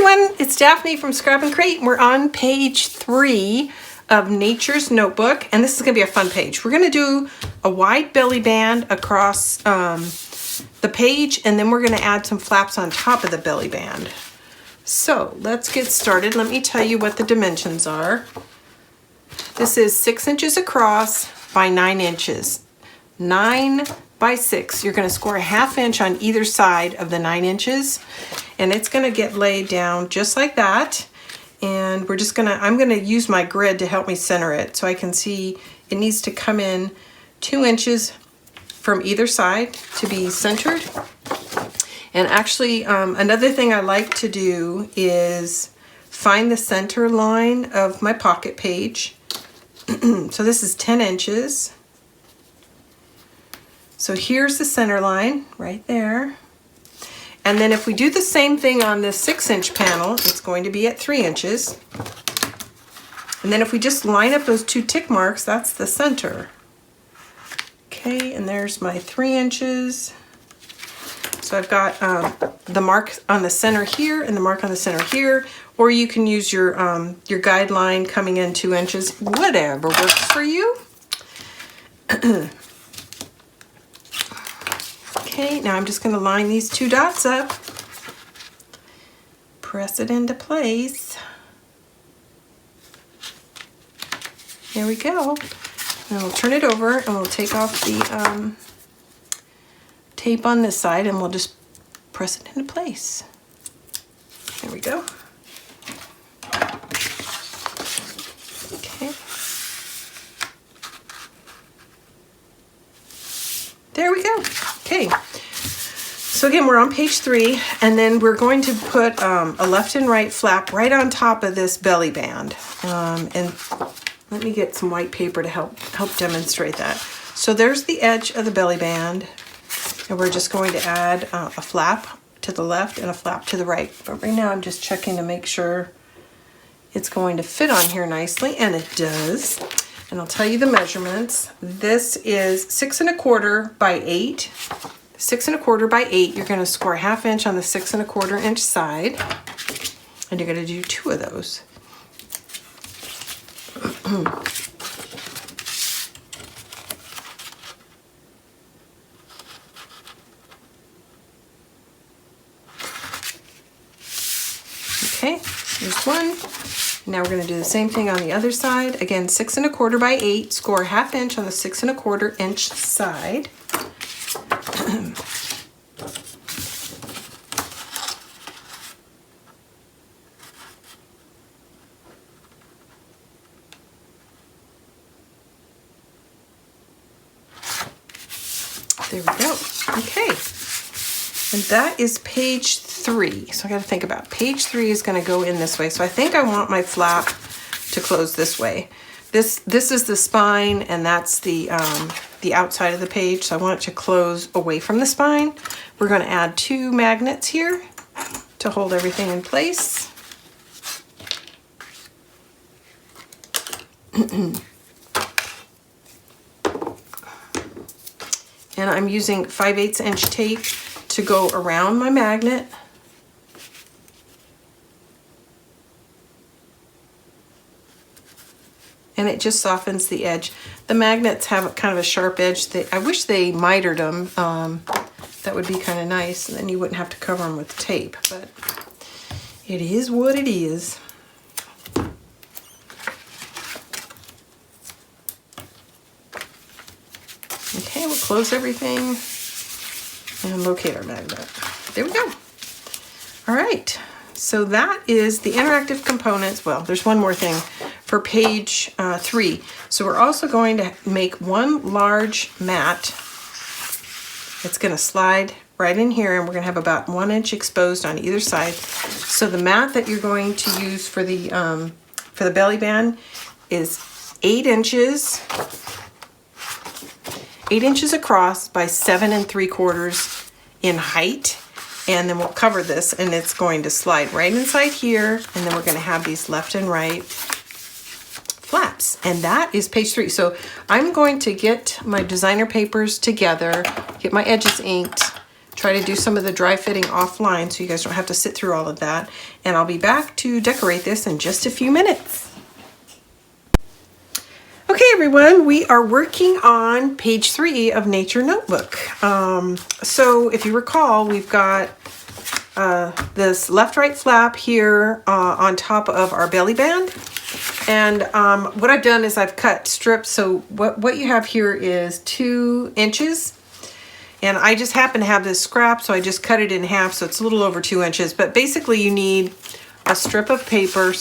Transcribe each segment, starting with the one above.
everyone, it's Daphne from Scrap and Crate. We're on page 3 of Nature's Notebook, and this is going to be a fun page. We're going to do a wide belly band across the page, and then we're going to add some flaps on top of the belly band. So let's get started. Let me tell you what the dimensions are. This is 6 inches across by 9 inches. 9 by 6. You're going to score a 1/2 inch on either side of the 9 inches, and it's going to get laid down just like that. And I'm going to use my grid to help me center it, so I can see it needs to come in 2 inches from either side to be centered. And actually, another thing I like to do is find the center line of my pocket page. So this is 10 inches. So here's the center line right there. And then if we do the same thing on this 6-inch panel, it's going to be at 3 inches. And then if we just line up those 2 tick marks, that's the center. Okay, and there's my 3 inches. So I've got the mark on the center here and the mark on the center here, or you can use your guideline coming in 2 inches, whatever works for you. Okay, now I'm just going to line these 2 dots up, press it into place. There we go. And we'll turn it over and we'll take off the tape on this side, and we'll just press it into place. There we go. Okay. There we go. Okay. So again, we're on page 3, and then we're going to put a left and right flap right on top of this belly band. And let me get some white paper to help demonstrate that. So there's the edge of the belly band. And we're just going to add a flap to the left and a flap to the right. But right now I'm just checking to make sure it's going to fit on here nicely, and it does. And I'll tell you the measurements. This is 6 1/4 by 8. 6 1/4 by 8. You're going to score a 1/2 inch on the 6 1/4 inch side. And you're going to do 2 of those. Okay, there's 1. Now we're going to do the same thing on the other side. Again, 6 1/4 by 8. Score a 1/2 inch on the 6 1/4 inch side. There we go. Okay. And that is page 3. So I got to think about page 3 is going to go in this way. So I think I want my flap to close this way. This is the spine, and that's the outside of the page. So I want it to close away from the spine. We're going to add 2 magnets here to hold everything in place. And I'm using 5/8 inch tape to go around my magnet. And it just softens the edge. The magnets have kind of a sharp edge. I wish they mitered them. That would be kind of nice, and then you wouldn't have to cover them with tape, but it is what it is. Okay, we'll close everything and locate our magnet. There we go. All right, so that is the interactive components. Well, there's one more thing for page 3. So we're also going to make 1 large mat. It's going to slide right in here, and we're going to have about 1 inch exposed on either side. So the mat that you're going to use for the belly band is 8 inches. 8 inches across by 7 3/4 in height, and then we'll cover this, and it's going to slide right inside here, and then we're going to have these left and right flaps, and that is page 3. So I'm going to get my designer papers together, get my edges inked, try to do some of the dry fitting offline so you guys don't have to sit through all of that. And I'll be back to decorate this in just a few minutes. Okay everyone, we are working on page 3 of Nature Notebook. So if you recall, we've got this left-right flap here on top of our belly band. And what I've done is I've cut strips. So what you have here is 2 inches. And I just happen to have this scrap, so I just cut it in half, so it's a little over 2 inches. But basically you need a strip of paper,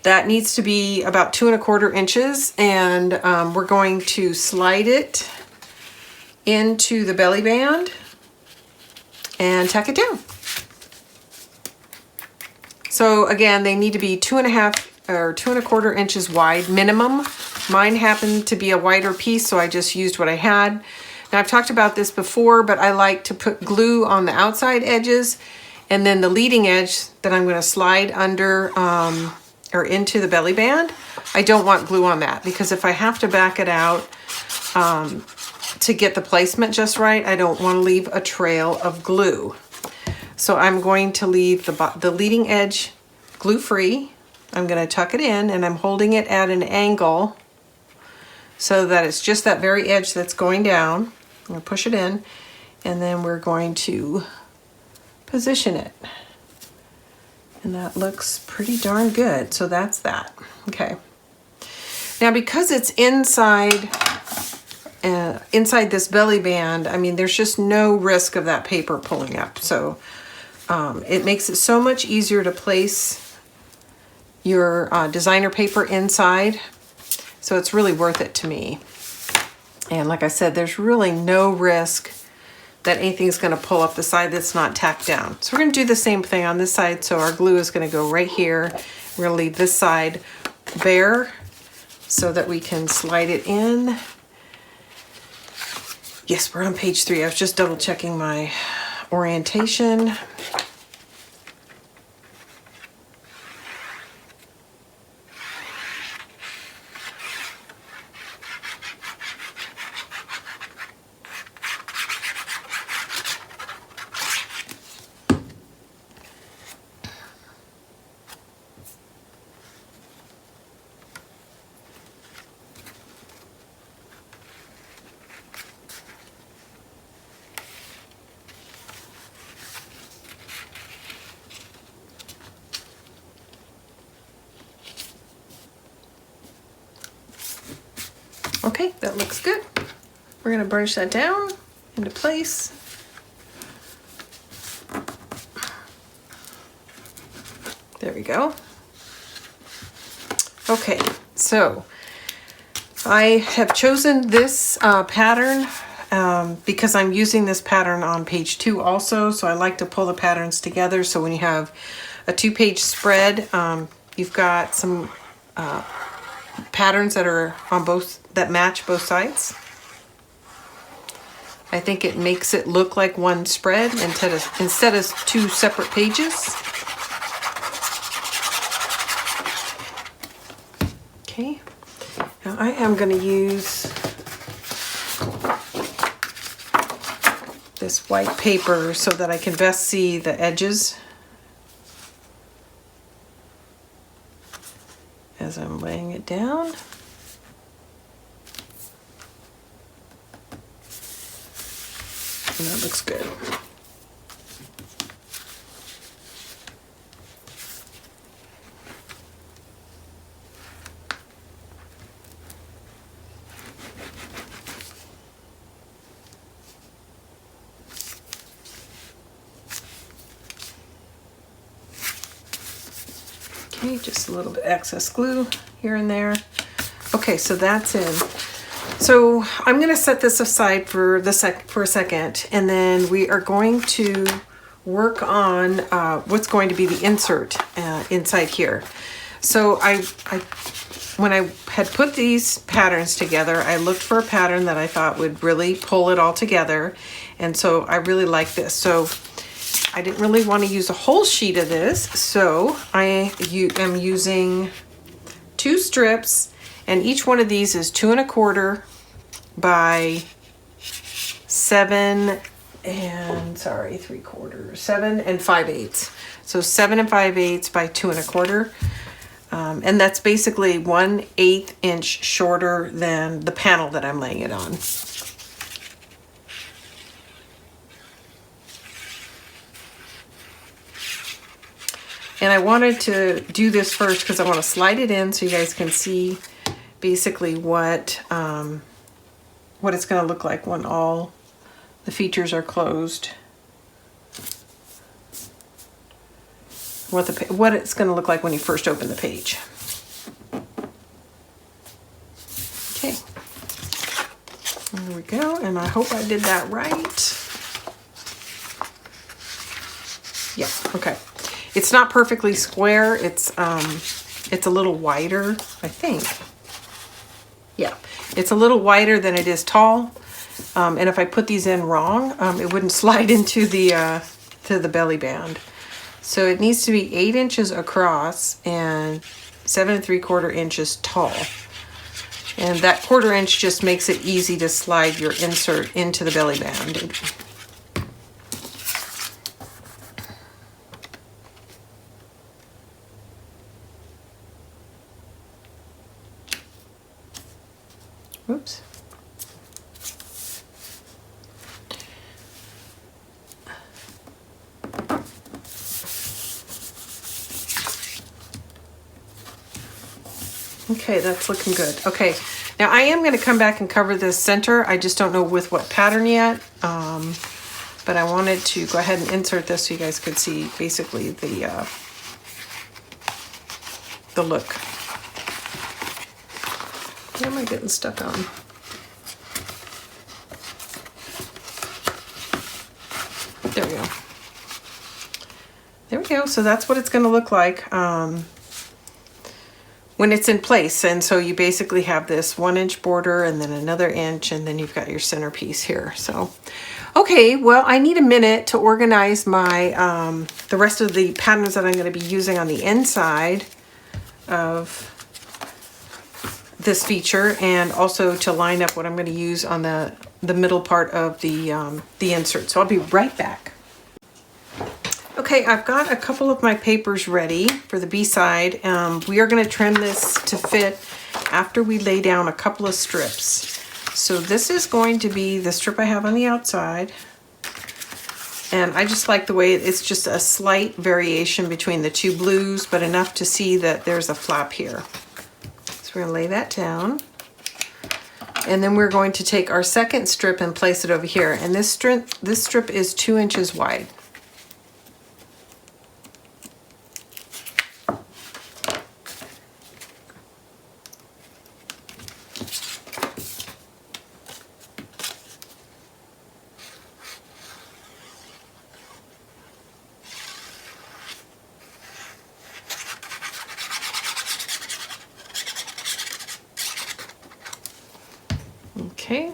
that needs to be about 2 1/4 inches. And we're going to slide it into the belly band and tack it down. So again, they need to be 2 1/2 or 2 1/4 inches wide minimum. Mine happened to be a wider piece, so I just used what I had. Now I've talked about this before, but I like to put glue on the outside edges, and then the leading edge that I'm going to slide under or into the belly band, I don't want glue on that, because if I have to back it out to get the placement just right, I don't want to leave a trail of glue. So I'm going to leave the leading edge glue-free. I'm going to tuck it in, and I'm holding it at an angle so that it's just that very edge that's going down. I'm going to push it in, and then we're going to position it. And that looks pretty darn good. So that's that. Okay. Now because it's inside this belly band, I mean, there's just no risk of that paper pulling up. So it makes it so much easier to place your designer paper inside. So it's really worth it to me. And like I said, there's really no risk that anything's going to pull up the side that's not tacked down. So we're going to do the same thing on this side. So our glue is going to go right here. We're going to leave this side bare so that we can slide it in. Yes, we're on page 3. I was just double checking my orientation. Okay, that looks good. We're going to burnish that down into place. There we go. Okay, so I have chosen this pattern because I'm using this pattern on page 2 also. So I like to pull the patterns together. So when you have a 2-page spread, you've got some patterns that are on that match both sides. I think it makes it look like one spread instead of 2 separate pages. Okay, now I am going to use this white paper so that I can best see the edges as I'm laying it down. And that looks good. Okay, just a little bit excess glue here and there. Okay, so that's in. So I'm going to set this aside for a second, and then we are going to work on what's going to be the insert inside here. So when I had put these patterns together, I looked for a pattern that I thought would really pull it all together, and so I really like this. So I didn't really want to use a whole sheet of this, so I am using 2 strips, and each one of these is 2 1/4 by 7 and sorry, 3/4, 7 5/8. So 7 5/8 by 2 1/4. And that's basically 1/8 inch shorter than the panel that I'm laying it on. And I wanted to do this first because I want to slide it in so you guys can see basically what it's going to look like when all the features are closed. What it's going to look like when you first open the page. Okay, there we go, and I hope I did that right. Yeah, okay. It's not perfectly square. It's a little wider, I think. Yeah, it's a little wider than it is tall. And if I put these in wrong, it wouldn't slide into the to the belly band. So it needs to be 8 inches across and 7 3/4 inches tall. And that 1/4 inch just makes it easy to slide your insert into the belly band. Whoops. Okay, that's looking good. Okay, now I am going to come back and cover this center. I just don't know with what pattern yet, but I wanted to go ahead and insert this so you guys could see basically the look. What am I getting stuck on? There we go. There we go. So that's what it's going to look like when it's in place. And so you basically have this 1 inch border and then another inch, and then you've got your centerpiece here. So, okay, well, I need a minute to organize my the rest of the patterns that I'm going to be using on the inside of this feature, and also to line up what I'm going to use on the middle part of the insert. So I'll be right back. Okay, I've got a couple of my papers ready for the B-side. We are going to trim this to fit after we lay down a couple of strips. So this is going to be the strip I have on the outside. And I just like the way it's just a slight variation between the two blues, but enough to see that there's a flap here. So we're going to lay that down. And then we're going to take our second strip and place it over here. And this strip is 2 inches wide. Okay.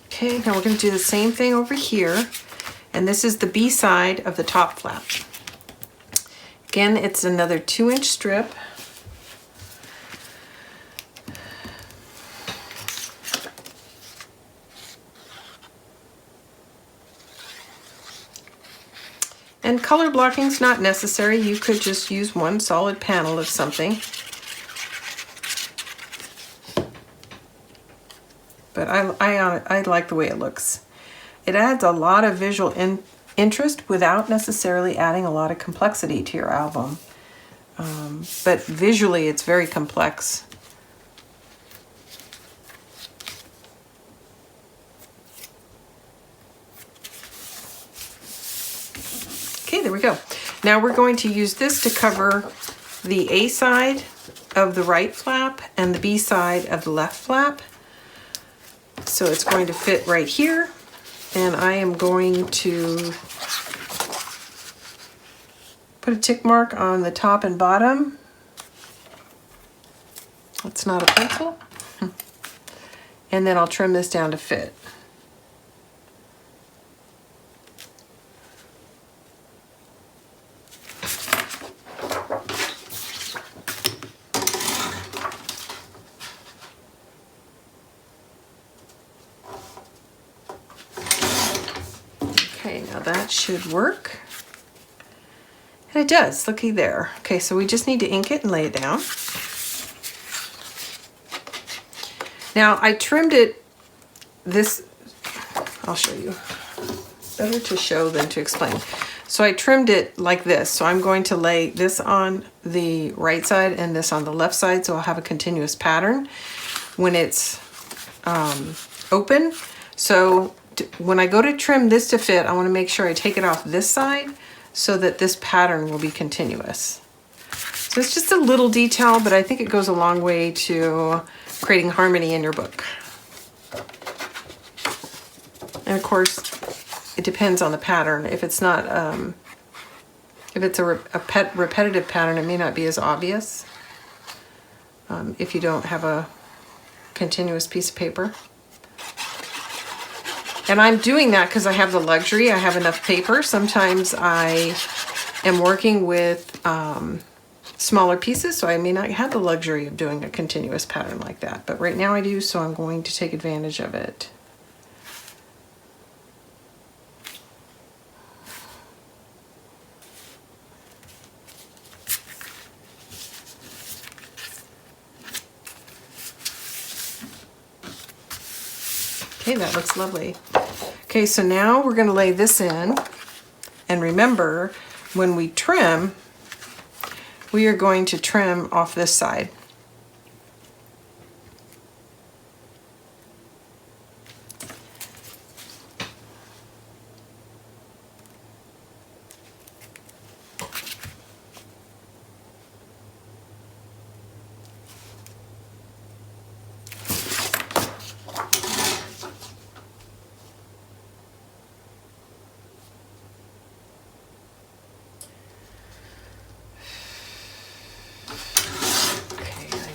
Okay, now we're going to do the same thing over here. And this is the B side of the top flap. Again, it's another 2 inch strip. And color blocking is not necessary. You could just use one solid panel of something. But I like the way it looks. It adds a lot of visual interest without necessarily adding a lot of complexity to your album. But visually, it's very complex. Okay, there we go. Now we're going to use this to cover the A side of the right flap and the B side of the left flap. So it's going to fit right here. And I am going to put a tick mark on the top and bottom. That's not a pencil. and then I'll trim this down to fit. Okay, now that should work. And it does, looky there. Okay, so we just need to ink it and lay it down. Now I trimmed it this, I'll show you. Better to show than to explain. So I trimmed it like this. So I'm going to lay this on the right side and this on the left side, so I'll have a continuous pattern when it's open. So when I go to trim this to fit, I want to make sure I take it off this side so that this pattern will be continuous. So it's just a little detail, but I think it goes a long way to creating harmony in your book. And of course, it depends on the pattern. If it's not, if it's a repetitive pattern, it may not be as obvious if you don't have a continuous piece of paper. And I'm doing that because I have the luxury. I have enough paper. Sometimes I am working with smaller pieces, so I may not have the luxury of doing a continuous pattern like that. But right now I do, so I'm going to take advantage of it. Okay, that looks lovely. Okay, so now we're going to lay this in. And remember, when we trim, we are going to trim off this side.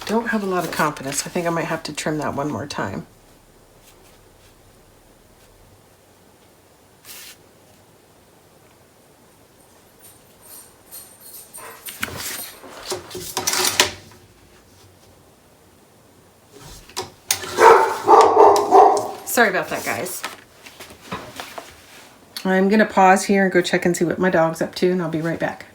Don't have a lot of confidence. I think I might have to trim that one more time. Sorry about that, guys. I'm gonna pause here and go check and see what my dog's up to, and I'll be right back.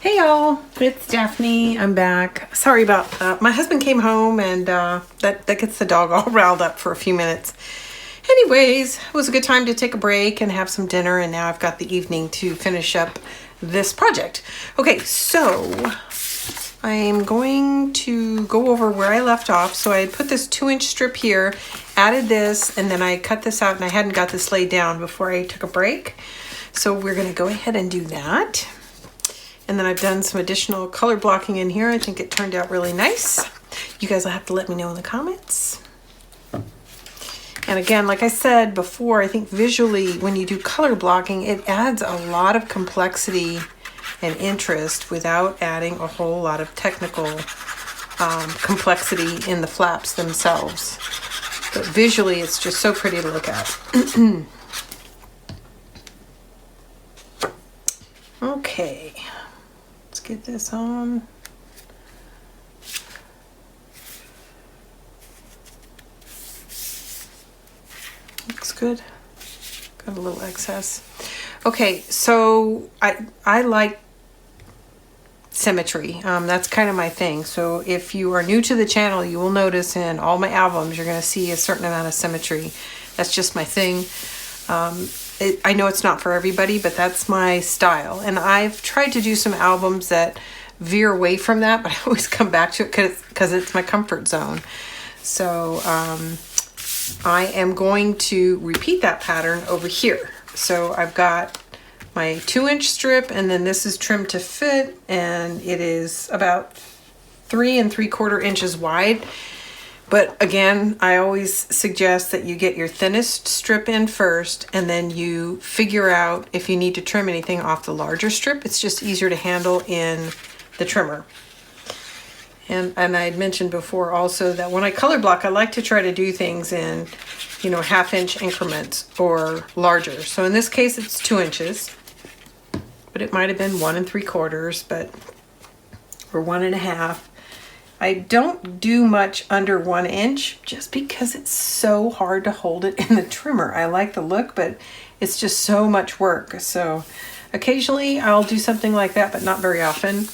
Hey y'all, it's Daphne. I'm back. Sorry about that. My husband came home and that gets the dog all riled up for a few minutes. Anyways, it was a good time to take a break and have some dinner, and now I've got the evening to finish up this project. Okay, so I'm going to go over where I left off. So I put this 2-inch strip here, added this, and then I cut this out, and I hadn't got this laid down before I took a break. So we're gonna go ahead and do that. And then I've done some additional color blocking in here. I think it turned out really nice. You guys will have to let me know in the comments. And again, like I said before, I think visually when you do color blocking, it adds a lot of complexity and interest without adding a whole lot of technical complexity in the flaps themselves. But visually, it's just so pretty to look at. Okay. Let's get this on. Looks good. Got a little excess. Okay, so I like symmetry. That's kind of my thing. So if you are new to the channel, you will notice in all my albums, you're going to see a certain amount of symmetry. That's just my thing. I know it's not for everybody, but that's my style. And I've tried to do some albums that veer away from that, but I always come back to it because it's my comfort zone. So I am going to repeat that pattern over here. So I've got my 2-inch strip, and then this is trimmed to fit, and it is about 3 3/4 inches wide. But again, I always suggest that you get your thinnest strip in first, and then you figure out if you need to trim anything off the larger strip. It's just easier to handle in the trimmer. And I had mentioned before also that when I color block, I like to try to do things in, you know, 1/2 inch increments or larger. So in this case, it's 2 inches, but it might have been 1 3/4, but or 1 1/2. I don't do much under 1 inch just because it's so hard to hold it in the trimmer. I like the look, but it's just so much work. So occasionally I'll do something like that, but not very often.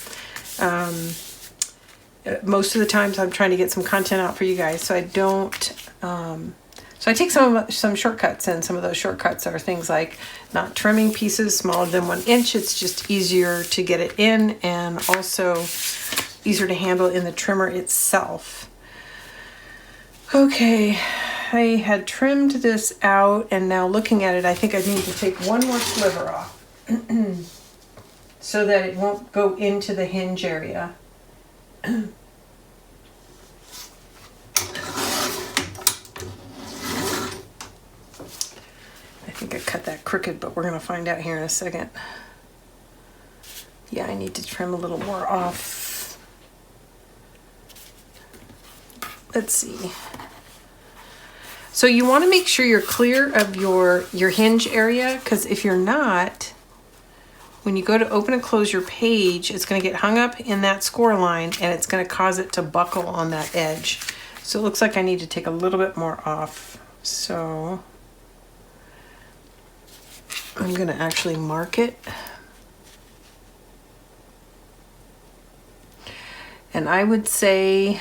Most of the times I'm trying to get some content out for you guys, so I don't, so I take some shortcuts, and some of those shortcuts are things like not trimming pieces smaller than 1 inch. It's just easier to get it in, and also easier to handle in the trimmer itself. Okay, I had trimmed this out, and now looking at it, I think I need to take one more sliver off so that it won't go into the hinge area. I think I cut that crooked, but we're going to find out here in a second. Yeah, I need to trim a little more off. Let's see. So you want to make sure you're clear of your hinge area, because if you're not, when you go to open and close your page, it's going to get hung up in that score line, and it's going to cause it to buckle on that edge. So it looks like I need to take a little bit more off. So I'm going to actually mark it. And I would say,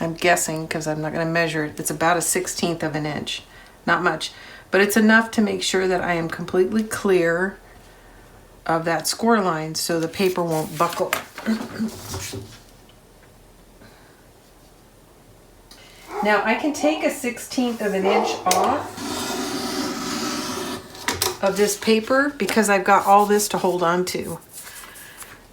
I'm guessing because I'm not going to measure it, it's about 1/16 of an inch. Not much, but it's enough to make sure that I am completely clear of that score line so the paper won't buckle. Now I can take 1/16 of an inch off of this paper because I've got all this to hold on to.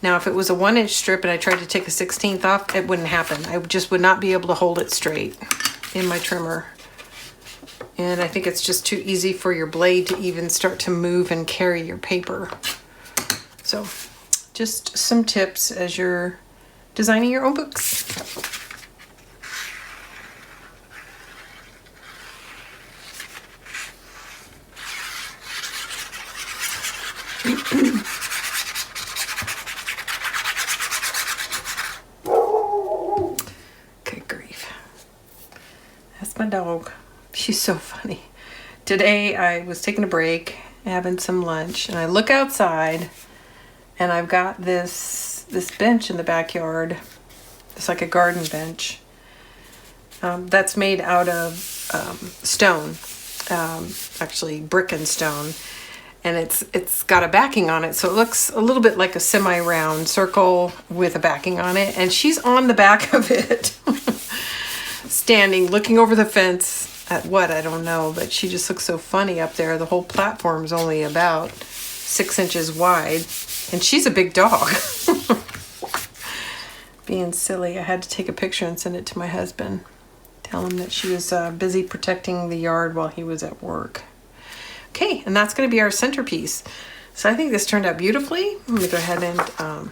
Now if it was a 1 inch strip and I tried to take 1/16 off, it wouldn't happen. I just would not be able to hold it straight in my trimmer. And I think it's just too easy for your blade to even start to move and carry your paper. So just some tips as you're designing your own books. Good grief. That's my dog. She's so funny. Today I was taking a break, having some lunch, and I look outside and I've got this bench in the backyard. It's like a garden bench. That's made out of stone, actually brick and stone. And it's got a backing on it, so it looks a little bit like a semi-round circle with a backing on it. And she's on the back of it, standing, looking over the fence at what, I don't know, but she just looks so funny up there. The whole platform's only about 6 inches wide, and she's a big dog. Being silly, I had to take a picture and send it to my husband. Tell him that she was busy protecting the yard while he was at work. Okay, and that's going to be our centerpiece. So I think this turned out beautifully. I'm going to go ahead and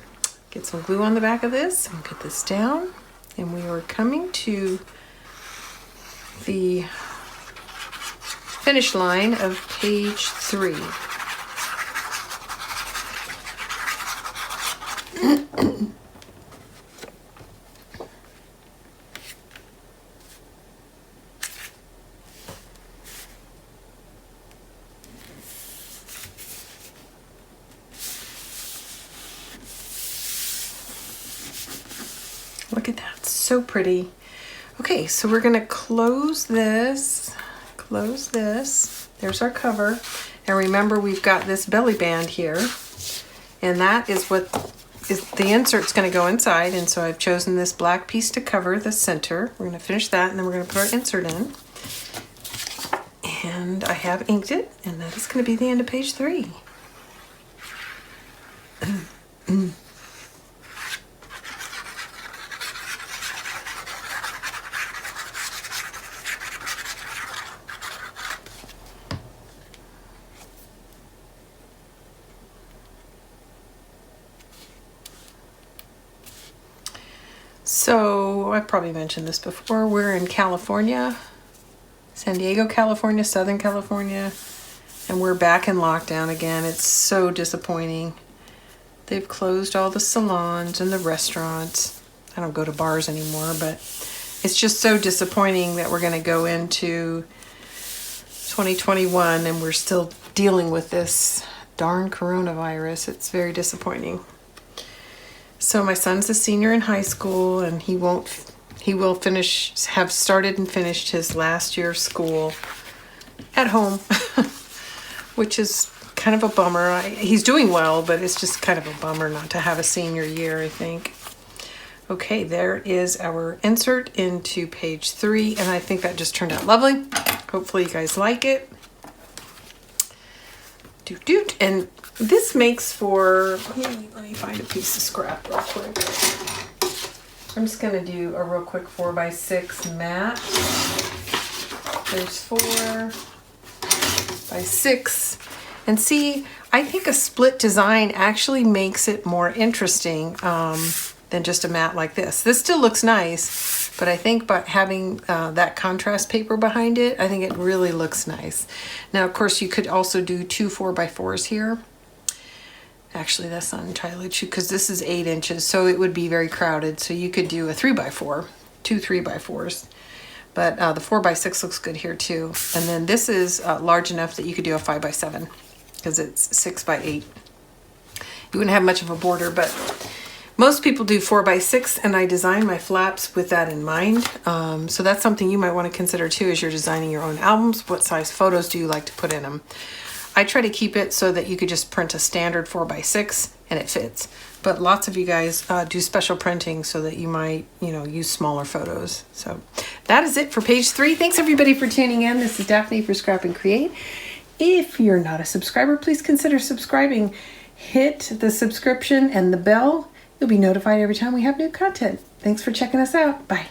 get some glue on the back of this and get this down. And we are coming to the finish line of page 3. Look at that, so pretty. Okay, so we're gonna close this. There's our cover. And remember, we've got this belly band here, and that is what is the insert's gonna go inside. And so I've chosen this black piece to cover the center. We're gonna finish that, and then we're gonna put our insert in. And I have inked it, and that is gonna be the end of page 3. So I probably mentioned this before. We're in California, San Diego, California, Southern California, and we're back in lockdown again. It's so disappointing. They've closed all the salons and the restaurants. I don't go to bars anymore, but it's just so disappointing that we're going to go into 2021 and we're still dealing with this darn coronavirus. It's very disappointing. So my son's a senior in high school, and he will have started and finished his last year of school at home, which is kind of a bummer. He's doing well, but it's just kind of a bummer not to have a senior year, I think. Okay, there is our insert into page 3, and I think that just turned out lovely. Hopefully you guys like it. Doot doot. And this makes for, let me find a piece of scrap real quick. I'm just going to do a real quick 4x6 mat. There's 4x6. And see, I think a split design actually makes it more interesting than just a mat like this. This still looks nice, but I think by having that contrast paper behind it, I think it really looks nice. Now, of course, you could also do 2 4x4s here. Actually, that's not entirely true because this is 8 inches, so it would be very crowded. So you could do a 3x4, 2 3x4s. But the 4x6 looks good here too. And then this is large enough that you could do a 5x7 because it's 6x8. You wouldn't have much of a border, but most people do 4x6, and I design my flaps with that in mind. So that's something you might want to consider too as you're designing your own albums. What size photos do you like to put in them? I try to keep it so that you could just print a standard 4x6 and it fits. But lots of you guys do special printing so that you might, use smaller photos. So that is it for page 3. Thanks everybody for tuning in. This is Daphne for Scrap and Create. If you're not a subscriber, please consider subscribing. Hit the subscription and the bell. You'll be notified every time we have new content. Thanks for checking us out. Bye.